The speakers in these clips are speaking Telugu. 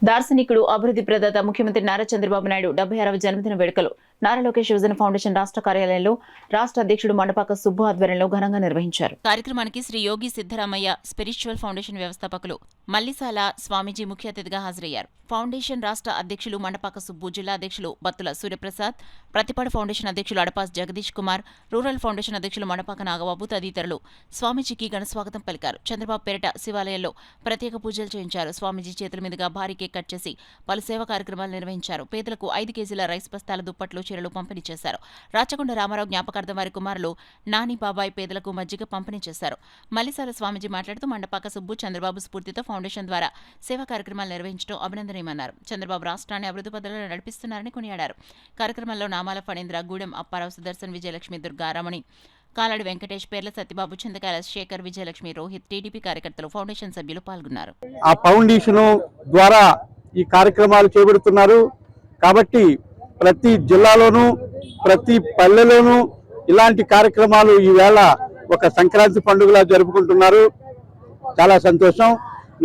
దార్శనికుడు అభివృద్ధి ప్రదాత ముఖ్యమంత్రి నారా చంద్రబాబు నాయుడు 76వ జన్మదిన వేడుకలు నారా లోకేష్ యువజన ఫౌండేషన్ రాష్ట్ర కార్యాలయంలో రాష్ట్ర అధ్యక్షుడు మండపాక సుబ్బు ఆధ్వర్యంలో ఘనంగా నిర్వహించారు. కార్యక్రమానికి శ్రీ యోగి సిద్ధరామయ్య స్పిరిచువల్ ఫౌండేషన్ వ్యవస్థాపకులు మల్లిసాల స్వామీజీ ముఖ్య అతిథిగా హాజరయ్యారు. ఫౌండేషన్ రాష్ట్ర అధ్యక్షులు మండపాక సుబ్బు, జిల్లా అధ్యక్షులు బత్తుల సూర్యప్రసాద్, ప్రతిపాడు ఫౌండేషన్ అధ్యక్షులు అడపాస్ జగదీష్ కుమార్, రూరల్ ఫౌండేషన్ అధ్యక్షులు మండపాక నాగబాబు తదితరులు స్వామీజీకి ఘనస్వాగతం పలికారు. చంద్రబాబు పేరిట శివాలయంలో ప్రత్యేక పూజలు చేయించారు. స్వామీజీ చేతుల మీదుగా భారీ కేక్ కట్ చేసి పలు సేవా కార్యక్రమాలు నిర్వహించారు. పేదలకు 5 కేజీల రైస్ బస్తాల దుప్పట్లు, చీరలు పంపిణీ చేశారు. రాచకొండ రామారావు జ్ఞాపకార్థం వారి కుమారులు నాని బాబాయ్ పేదలకు మజ్జిగ పంపిణీ చేశారు. మల్లిసాల స్వామీజీ మాట్లాడుతూ మండపాక సుబ్బు చంద్రబాబు స్ఫూర్తితో ఫౌండేషన్ ద్వారా సేవా కార్యక్రమాలు నిర్వహించడం అభినందనీయమన్నారు. చంద్రబాబు రాష్ట్రాన్ని అభివృద్ధి పథంలో నడిపిస్తున్నారని కొనియాడారు. కార్యక్రమంలో నామాల ఫణీంద్ర, గూడెం అప్పారావు, సుదర్శన్, విజయలక్ష్మి, దుర్గారమణి, కాలాడి వెంకటేష్, పేర్ల సత్యబాబు, చింతకాయల శేఖర్, విజయలక్ష్మి, రోహిత్, టీడీపీ కార్యకర్తలు, ఫౌండేషన్ సభ్యులు పాల్గొన్నారు. ఆ ఫౌండేషన్ ద్వారా ఈ కార్యక్రమాలు చేపడుతున్నారు కాబట్టి ప్రతి జిల్లాలోనూ ప్రతి పల్లెలోనూ ఇలాంటి కార్యక్రమాలు ఈవేళ ఒక సంక్రాంతి పండుగలా జరుపుకుంటున్నారు. చాలా సంతోషం.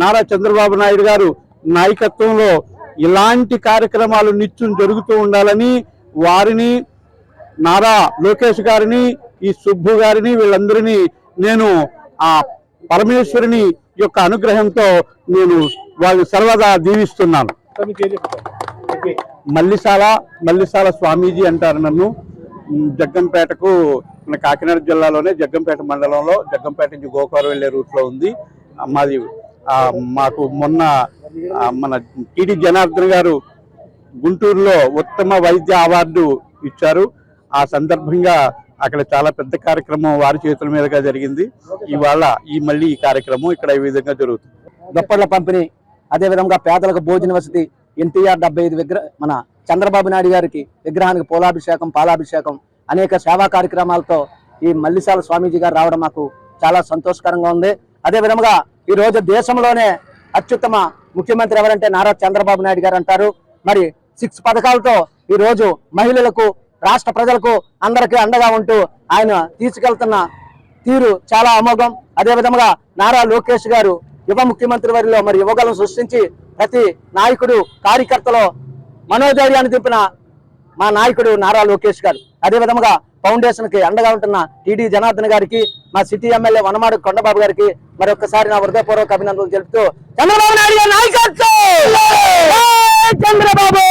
నారా చంద్రబాబు నాయుడు గారు నాయకత్వంలో ఇలాంటి కార్యక్రమాలు నిత్యం జరుగుతూ ఉండాలని వారిని, నారా లోకేష్ గారిని, ఈ సుబ్బు గారిని, వీళ్ళందరినీ నేను ఆ పరమేశ్వరుని యొక్క అనుగ్రహంతో నేను వాళ్ళని సర్వదా దీవిస్తున్నాను. మల్లిసాల స్వామీజీ అంటారు నన్ను. జగ్గంపేటకు, మన కాకినాడ జిల్లాలోనే జగ్గంపేట మండలంలో, జగ్గంపేట నుంచి గోకారం వెళ్లే రూట్లో ఉంది మాది. మాకు మొన్న మన టీడీ జనార్దన్ గారు గుంటూరులో ఉత్తమ వైద్య అవార్డు ఇచ్చారు. ఆ సందర్భంగా అక్కడ చాలా పెద్ద కార్యక్రమం వారి చేతుల మీదుగా జరిగింది. ఇవాళ మళ్ళీ ఈ కార్యక్రమం ఇక్కడ ఈ విధంగా జరుగుతుంది. దుప్పట్ల పంపిణీ, అదేవిధంగా పేదలకు భోజన వసతి, ఎన్టీఆర్ 75 మన చంద్రబాబు నాయుడు గారికి విగ్రహానికి పూలాభిషేకం, పాలాభిషేకం, అనేక సేవా కార్యక్రమాలతో ఈ మల్లిసాల స్వామీజీ గారు రావడం మాకు చాలా సంతోషకరంగా ఉంది. అదేవిధంగా ఈ రోజు దేశంలోనే అత్యుత్తమ ముఖ్యమంత్రి ఎవరంటే నారా చంద్రబాబు నాయుడు గారు అంటారు. మరి 6 పథకాలతో ఈ రోజు మహిళలకు, రాష్ట్ర ప్రజలకు అందరికీ అండగా ఉంటూ ఆయన తీసుకెళ్తున్న తీరు చాలా అమోఘం. అదేవిధంగా నారా లోకేష్ గారు యువ ముఖ్యమంత్రి వారిలో మరి యువగలను సృష్టించి ప్రతి నాయకుడు, కార్యకర్తలో మనోధైర్యాన్ని దింపిన మా నాయకుడు నారా లోకేష్ గారు. అదేవిధంగా ఫౌండేషన్ కి అండగా ఉంటున్న టీడీ జనార్దన్ గారికి, మా సిటీ ఎమ్మెల్యే వనమాడు కొండబాబు గారికి మరొకసారి నా హృదయపూర్వక అభినందనలు తెలుపుతూ చంద్రబాబు నాయుడు గారి నాయకత్వం, చంద్రబాబు.